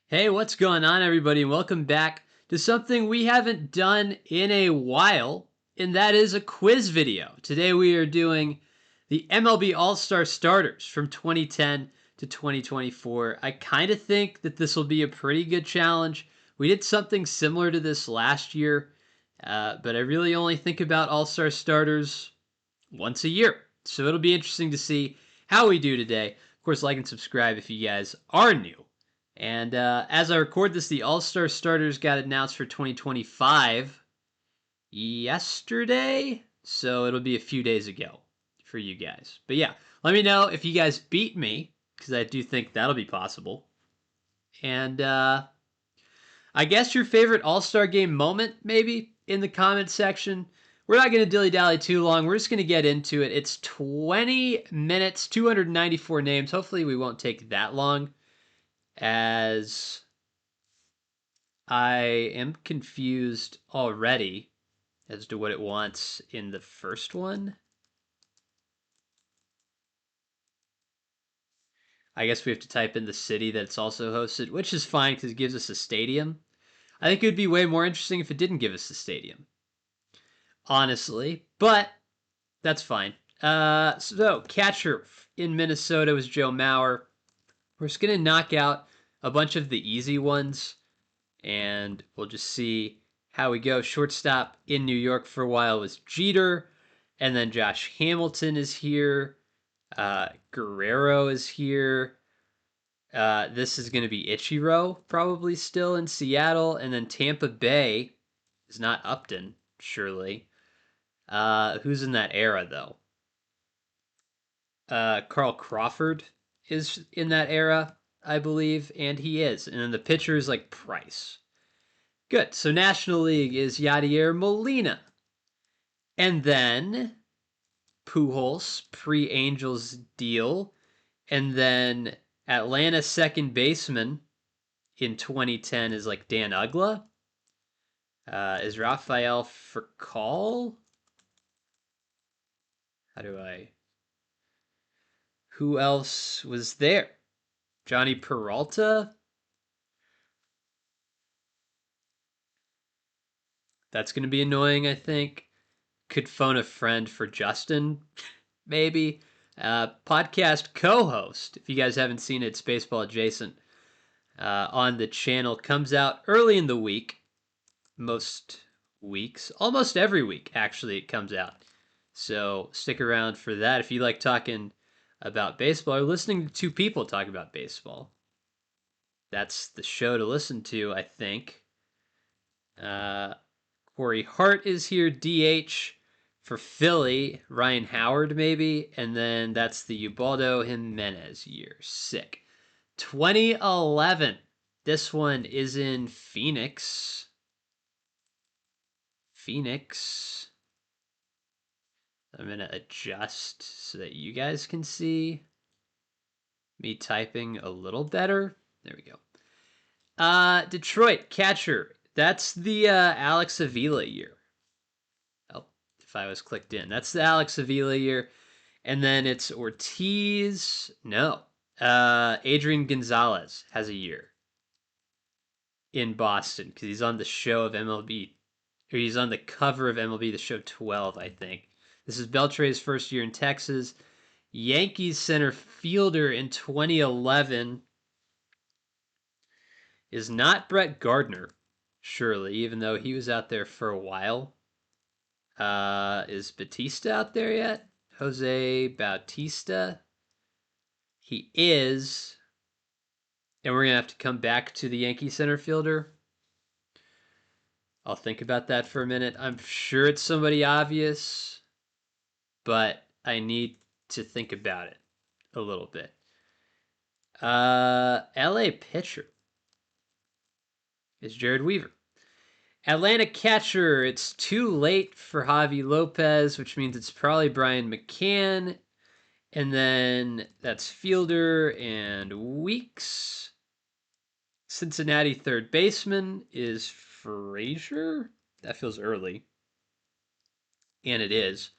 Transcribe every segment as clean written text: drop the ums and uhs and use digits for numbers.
Hey, what's going on, everybody? And welcome back to something we haven't done in a while, and that is a quiz video. Today we are doing the MLB All-Star starters from 2010 to 2024. I kind of think that this will be a pretty good challenge. We did something similar to this last year, but I really only think about All-Star starters once a year. So it'll be interesting to see how we do today. Of course, like and subscribe if you guys are new. And as I record this, the All-Star starters got announced for 2025 yesterday. So it'll be a few days ago for you guys. But yeah, let me know if you guys beat me, because I do think that'll be possible. And I guess your favorite All-Star game moment, maybe, in the comment section. We're not going to dilly-dally too long. We're just going to get into it. It's 20 minutes, 294 names. Hopefully we won't take that long, as I am confused already as to what it wants in the first one. I guess we have to type in the city that it's also hosted, which is fine because it gives us a stadium. I think it would be way more interesting if it didn't give us a stadium, honestly, but that's fine. So catcher in Minnesota was Joe Mauer. We're just gonna knock out a bunch of the easy ones, and we'll just see how we go. Shortstop in New York for a while was Jeter, and then Josh Hamilton is here. Guerrero is here. This is going to be Ichiro, probably still in Seattle, and then Tampa Bay is not Upton, surely. Who's in that era, though? Carl Crawford is in that era, I believe, and he is. And then the pitcher is like Price. Good. So National League is Yadier Molina. And then Pujols, pre-Angels deal. And then Atlanta second baseman in 2010 is like Dan Uggla. Is Rafael Furcal? How do I... Who else was there? Johnny Peralta? That's going to be annoying, I think. Could phone a friend for Justin, maybe. Podcast co-host, if you guys haven't seen it, it's Baseball Adjacent on the channel. Comes out early in the week. Most weeks. Almost every week, actually, it comes out. So stick around for that if you like talking about baseball or listening to two people talk about baseball. That's the show to listen to, I think. Corey Hart is here, DH for Philly. Ryan Howard, maybe. And then that's the Ubaldo Jimenez year. Sick. 2011. This one is in Phoenix. I'm going to adjust so that you guys can see me typing a little better. There we go. Detroit, catcher. That's the Alex Avila year. Oh, if I was clicked in. That's the Alex Avila year. And then it's Ortiz. No. Adrian Gonzalez has a year in Boston because he's on the show of MLB. Or he's on the cover of MLB, the show 12, I think. This is Beltre's first year in Texas. Yankees center fielder in 2011 is not Brett Gardner, surely, even though he was out there for a while. Is Batista out there yet? Jose Bautista? He is. And we're going to have to come back to the Yankee center fielder. I'll think about that for a minute. I'm sure it's somebody obvious, but I need to think about it a little bit. LA pitcher is Jared Weaver. Atlanta catcher, it's too late for Javi Lopez, which means it's probably Brian McCann. And then that's fielder and Weeks. Cincinnati third baseman is Frazier. That feels early. And it is.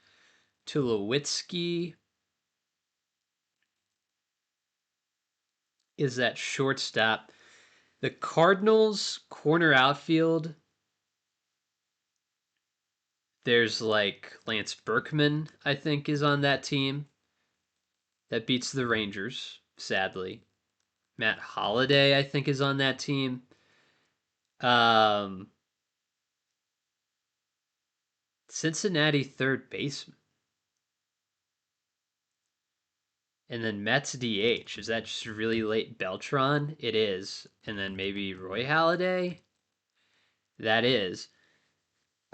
Tulowitzki is that shortstop. The Cardinals corner outfield, there's like Lance Berkman, I think, is on that team that beats the Rangers, sadly. Matt Holliday, I think, is on that team. Um, Cincinnati third baseman. And then Mets DH. Is that just really late Beltran? It is. And then maybe Roy Halladay? That is.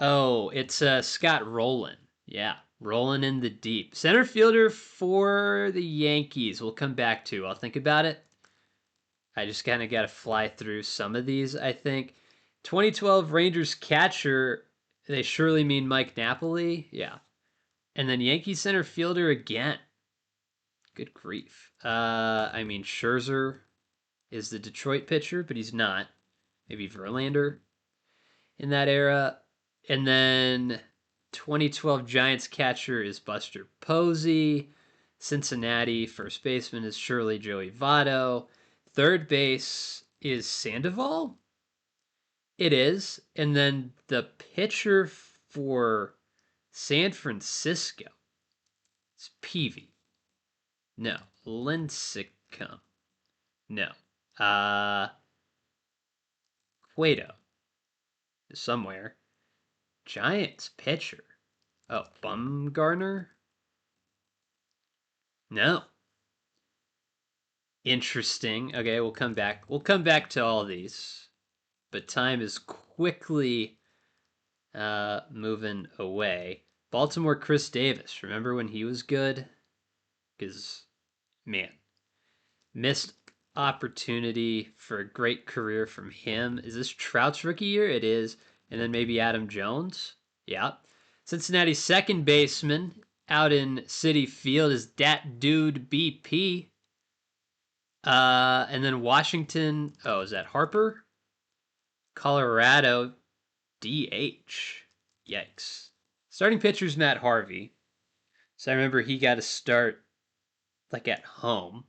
Oh, it's Scott Rowland. Yeah, rolling in the deep. Center fielder for the Yankees. We'll come back to. I'll think about it. I just kind of got to fly through some of these, I think. 2012 Rangers catcher, they surely mean Mike Napoli. Yeah. And then Yankee center fielder again. Good grief. I mean, Scherzer is the Detroit pitcher, but he's not. Maybe Verlander in that era. And then 2012 Giants catcher is Buster Posey. Cincinnati first baseman is surely Joey Votto. Third base is Sandoval. It is. And then the pitcher for San Francisco is Peavy. No. Lincecum. No. Cueto is somewhere. Giants pitcher. Oh, Bumgarner? No. Interesting. Okay, we'll come back. We'll come back to all these. But time is quickly moving away. Baltimore Chris Davis. Remember when he was good? Because, man, missed opportunity for a great career from him. Is this Trout's rookie year? It is. And then maybe Adam Jones? Yeah. Cincinnati's second baseman out in Citi Field is that dude BP. And then Washington. Oh, is that Harper? Colorado DH. Yikes. Starting pitcher's Matt Harvey. So I remember he got to start like at home.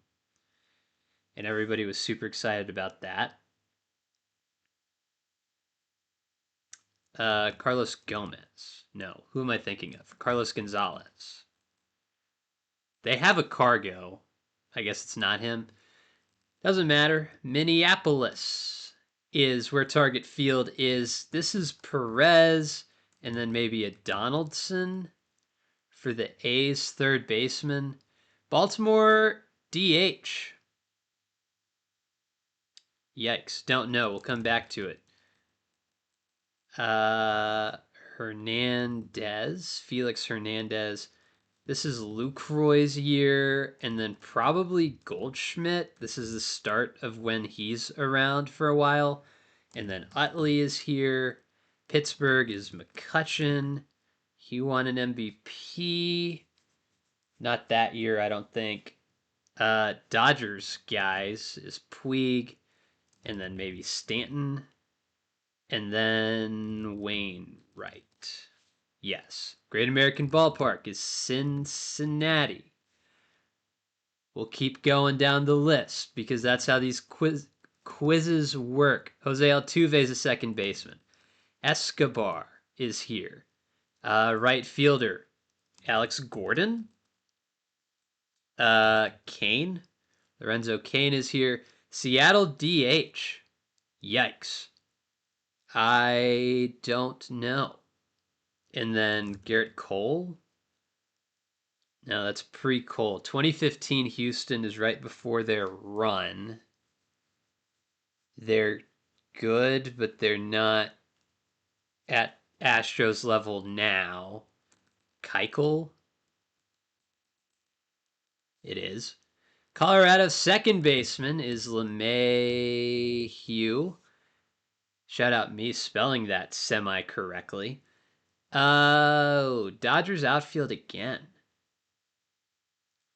And everybody was super excited about that. Carlos Gomez. No, who am I thinking of? Carlos Gonzalez. They have a Cargo. I guess it's not him. Doesn't matter. Minneapolis is where Target Field is. This is Perez, and then maybe a Donaldson for the A's third baseman. Baltimore DH. Yikes. Don't know. We'll come back to it. Hernandez. Felix Hernandez. This is Lucroy's year, and then probably Goldschmidt. This is the start of when he's around for a while. And then Utley is here. Pittsburgh is McCutchen. He won an MVP. Not that year, I don't think. Dodgers guys is Puig, and then maybe Stanton, and then Wainwright. Yes. Great American Ballpark is Cincinnati. We'll keep going down the list because that's how these quizzes work. Jose Altuve is a second baseman. Escobar is here. Right fielder, Alex Gordon. Kane. Lorenzo Kane is here. Seattle DH. Yikes. I don't know. And then Garrett Cole. No, that's pre-Cole. 2015 Houston is right before their run. They're good, but they're not at Astros level now. Keuchel? It is. Colorado's second baseman is LeMahieu. Shout out me spelling that semi-correctly. Oh, Dodgers outfield again.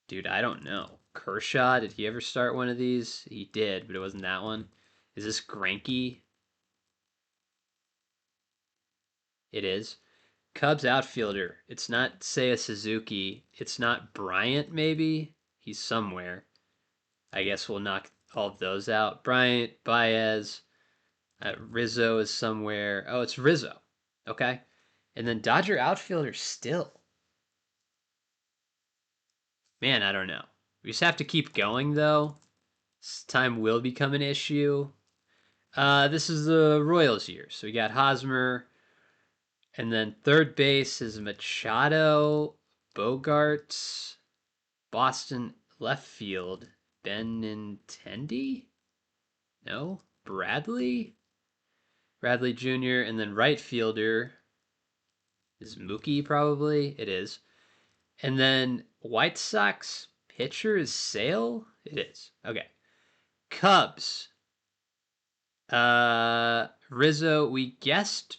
Dude, I don't know. Kershaw, did he ever start one of these? He did, but it wasn't that one. Is this Greinke? It is. Cubs outfielder. It's not Seiya Suzuki. It's not Bryant, maybe? He's somewhere. I guess we'll knock all of those out. Bryant, Baez, Rizzo is somewhere. Oh, it's Rizzo. Okay. And then Dodger outfielder still. Man, I don't know. We just have to keep going though. Time will become an issue. This is the Royals year. So we got Hosmer, and then third base is Machado, Bogarts, Boston left field, Benintendi? No, Bradley Jr., and then right fielder is Mookie, probably. It is. And then White Sox pitcher is Sale? It is. Okay. Cubs. Rizzo, we guessed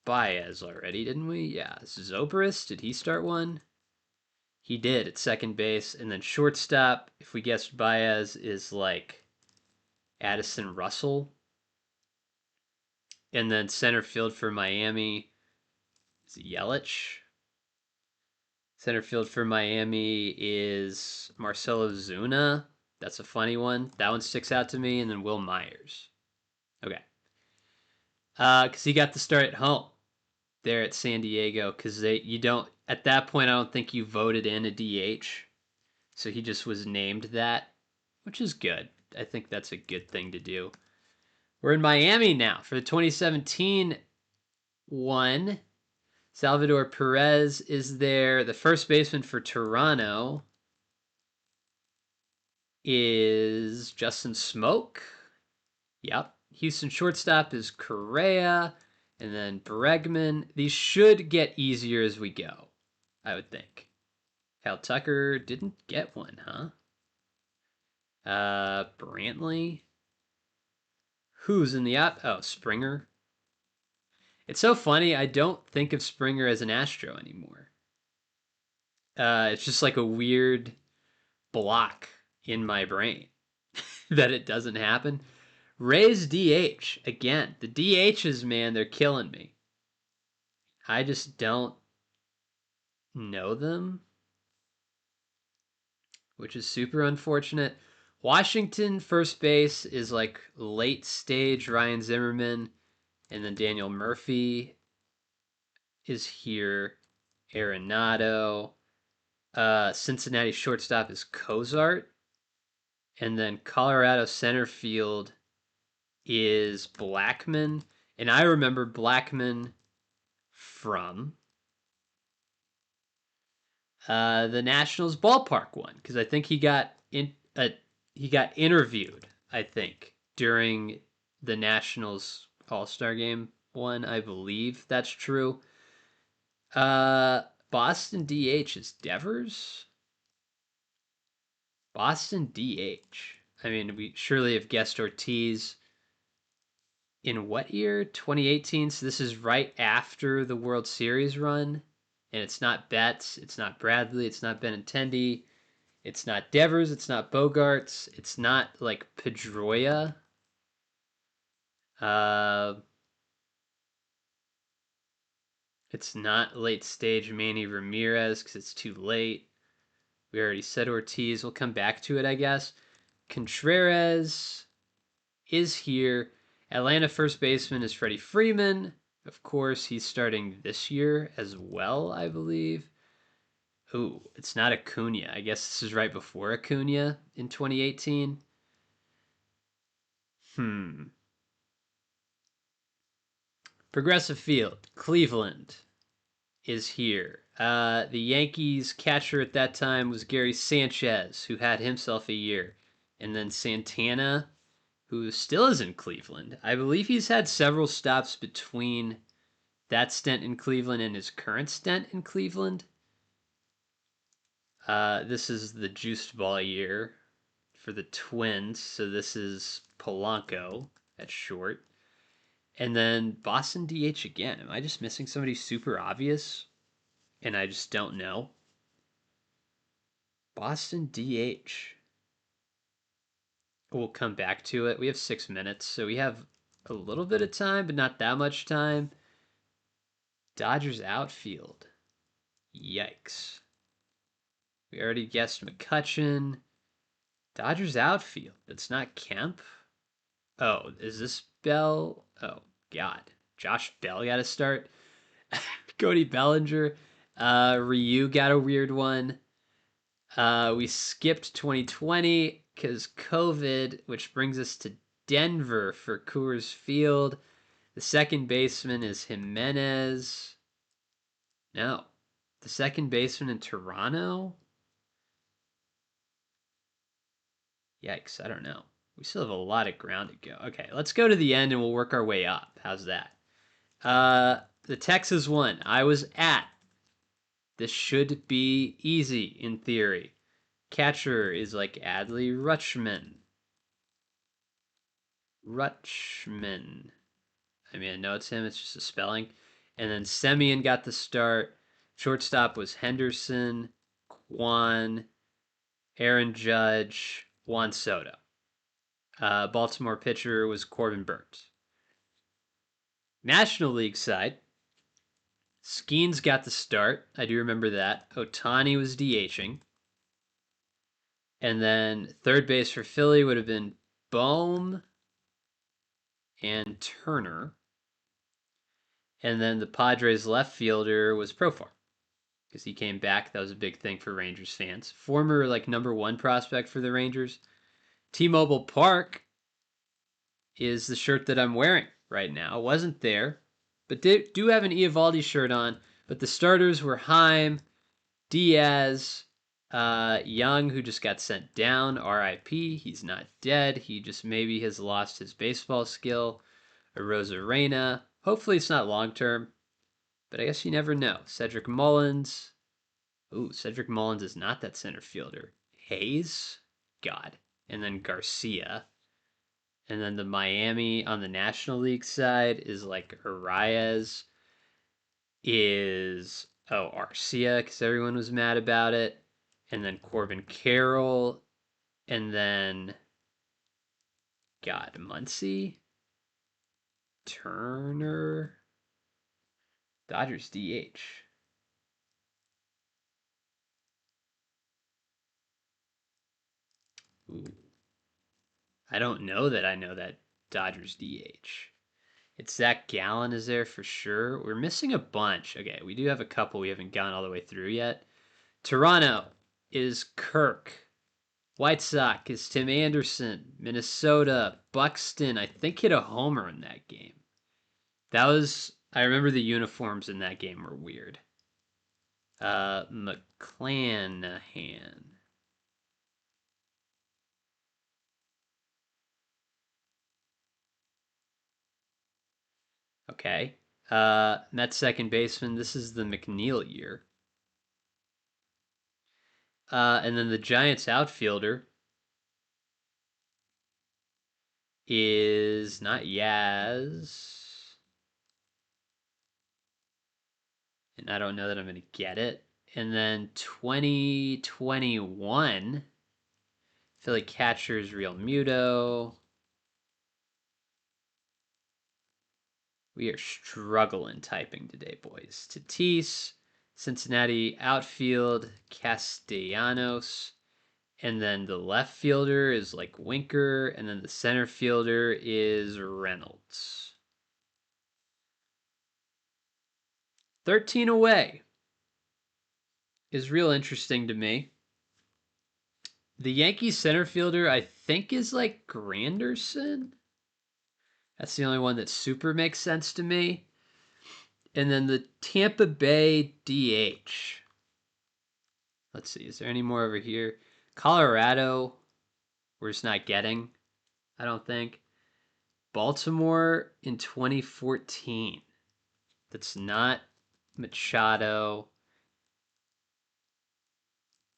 Baez already, didn't we? Yeah. Zobrist, did he start one? He did at second base. And then shortstop, if we guessed Baez, is like Addison Russell. And then center field for Miami is Yelich. Center field for Miami is Marcelo Zuna. That's a funny one. That one sticks out to me. And then Will Myers. Okay. Because he got the start at home there at San Diego. Because you don't, at that point, I don't think you voted in a DH. So he just was named that, which is good. I think that's a good thing to do. We're in Miami now for the 2017 one. Salvador Perez is there. The first baseman for Toronto is Justin Smoke. Yep. Houston shortstop is Correa. And then Bregman. These should get easier as we go, I would think. Kyle Tucker didn't get one, huh? Brantley. Who's in the op? Oh, Springer. It's so funny. I don't think of Springer as an Astro anymore. It's just like a weird block in my brain that it doesn't happen. Rays DH again. The DHs, man, they're killing me. I just don't know them, which is super unfortunate. Washington first base is like late stage Ryan Zimmerman, and then Daniel Murphy is here. Arenado. Cincinnati shortstop is Cozart. And then Colorado center field is Blackman. And I remember Blackman from the Nationals ballpark one because I think he got interviewed. I think during the Nationals All-Star game one. I believe that's true. Boston DH is Devers. Boston DH. I mean, we surely have guessed Ortiz in what year? 2018. So this is right after the World Series run. And it's not Betts. It's not Bradley. It's not Benintendi. It's not Devers. It's not Bogarts. It's not like Pedroia. Uh, it's not late stage Manny Ramirez because it's too late. We already said Ortiz. We'll come back to it, I guess. Contreras is here. Atlanta first baseman is Freddie Freeman. Of course, he's starting this year as well, I believe. Ooh, it's not Acuna. I guess this is right before Acuna in 2018. Progressive Field, Cleveland is here. The Yankees catcher at that time was Gary Sanchez, who had himself a year. And then Santana, who still is in Cleveland. I believe he's had several stops between that stint in Cleveland and his current stint in Cleveland. This is the juiced ball year for the Twins. So this is Polanco at short. And then Boston DH again. Am I just missing somebody super obvious? And I just don't know. Boston DH. We'll come back to it. We have 6 minutes, so we have a little bit of time, but not that much time. Dodgers outfield. Yikes. We already guessed McCutchen. Dodgers outfield. It's not Kemp. Oh, is this Bell? Oh, God. Josh Bell got to start. Cody Bellinger. Ryu got a weird one. We skipped 2020 because COVID, which brings us to Denver for Coors Field. The second baseman is Jimenez. No. The second baseman in Toronto? Yikes, I don't know. We still have a lot of ground to go. Okay, let's go to the end and we'll work our way up. How's that? The Texas one. I was at. This should be easy in theory. Catcher is like Adley Rutschman. Rutschman. I mean, I know it's him, it's just a spelling. And then Semien got the start. Shortstop was Henderson, Kwan, Aaron Judge, Juan Soto. Baltimore pitcher was Corbin Burns. National League side, Skeens got the start. I do remember that. Ohtani was DHing. And then third base for Philly would have been Bohm and Turner. And then the Padres left fielder was Profar because he came back. That was a big thing for Rangers fans. Former like number one prospect for the Rangers. T-Mobile Park is the shirt that I'm wearing right now. It wasn't there, but do have an Eovaldi shirt on. But the starters were Heim, Diaz, Young, who just got sent down. R.I.P. He's not dead. He just maybe has lost his baseball skill. Arozarena. Hopefully it's not long term, but I guess you never know. Cedric Mullins. Ooh, Cedric Mullins is not that center fielder. Hayes? God. And then Garcia. And then the Miami on the National League side is like Arias is Arcia because everyone was mad about it. And then Corbin Carroll. And then God, Muncy. Turner. Dodgers DH. Ooh. I don't know that I know that Dodgers DH. It's Zach Gallen is there for sure. We're missing a bunch. Okay, we do have a couple we haven't gone all the way through yet. Toronto is Kirk. White Sox is Tim Anderson. Minnesota, Buxton, I think hit a homer in that game. I remember the uniforms in that game were weird. McClanahan. Okay. Mets second baseman. This is the McNeil year. And then the Giants outfielder is not Yaz. And I don't know that I'm going to get it. And then 2021, Philly catcher is Real Muto. We are struggling typing today, boys. Tatis, Cincinnati outfield, Castellanos. And then the left fielder is like Winker. And then the center fielder is Reynolds. 13 away is real interesting to me. The Yankees center fielder, I think, is like Granderson. That's the only one that super makes sense to me. And then the Tampa Bay DH. Let's see, is there any more over here? Colorado, we're just not getting, I don't think. Baltimore in 2014. That's not Machado.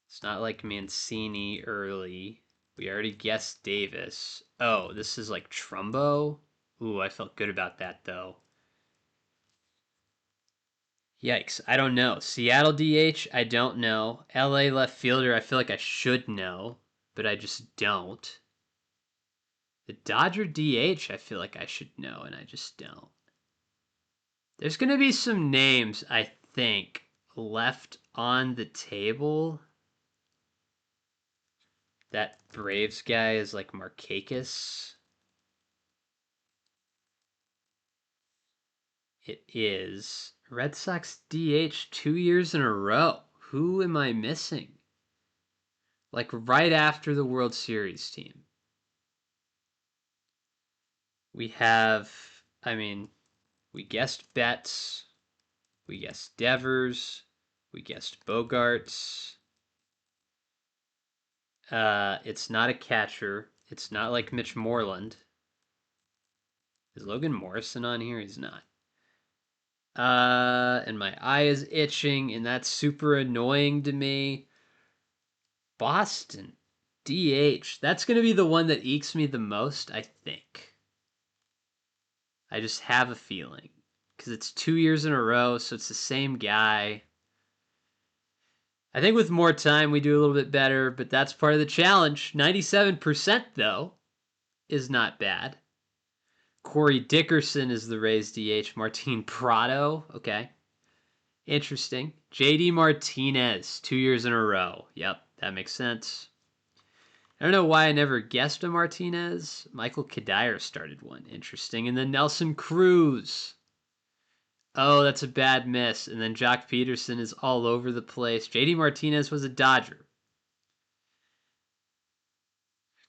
It's not like Mancini early. We already guessed Davis. Oh, this is like Trumbo? Ooh, I felt good about that though. Yikes, I don't know. Seattle DH, I don't know. LA left fielder, I feel like I should know, but I just don't. The Dodger DH, I feel like I should know, and I just don't. There's going to be some names, I think, left on the table That Braves guy is like Markakis. It is. Red Sox DH 2 years in a row. Who am I missing? Like right after the World Series team. We have, I mean, we guessed Betts. We guessed Devers. We guessed Bogarts. It's not a catcher. It's not like Mitch Moreland. Is Logan Morrison on here? He's not. And my eye is itching, and that's super annoying to me. Boston DH. That's going to be the one that ekes me the most, I think. I just have a feeling. Because it's 2 years in a row, so it's the same guy. I think with more time, we do a little bit better, but that's part of the challenge. 97%, though, is not bad. Corey Dickerson is the Rays DH. Martin Prado. Okay. Interesting. JD Martinez, 2 years in a row. Yep, that makes sense. I don't know why I never guessed a Martinez. Michael Kadire started one. Interesting. And then Nelson Cruz. Oh, that's a bad miss. And then Jock Peterson is all over the place. JD Martinez was a Dodger.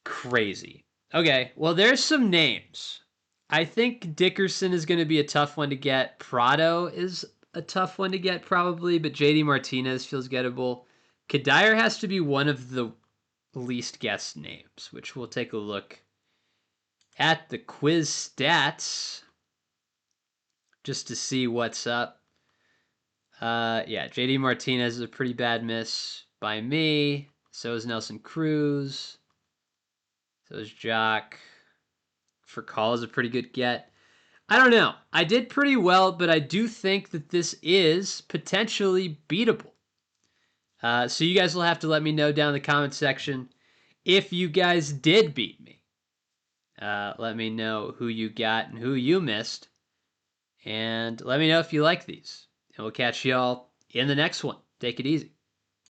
Crazy. Okay, well, there's some names. I think Dickerson is going to be a tough one to get. Prado is a tough one to get, probably, but JD Martinez feels gettable. Kadire has to be one of the least guessed names, which we'll take a look at the quiz stats just to see what's up. Yeah, JD Martinez is a pretty bad miss by me. So is Nelson Cruz. So is Jock. Call is a pretty good get. I don't know. I did pretty well, but I do think that this is potentially beatable. So you guys will have to let me know down in the comment section if you guys did beat me. Let me know who you got and who you missed. And let me know if you like these. And we'll catch y'all in the next one. Take it easy.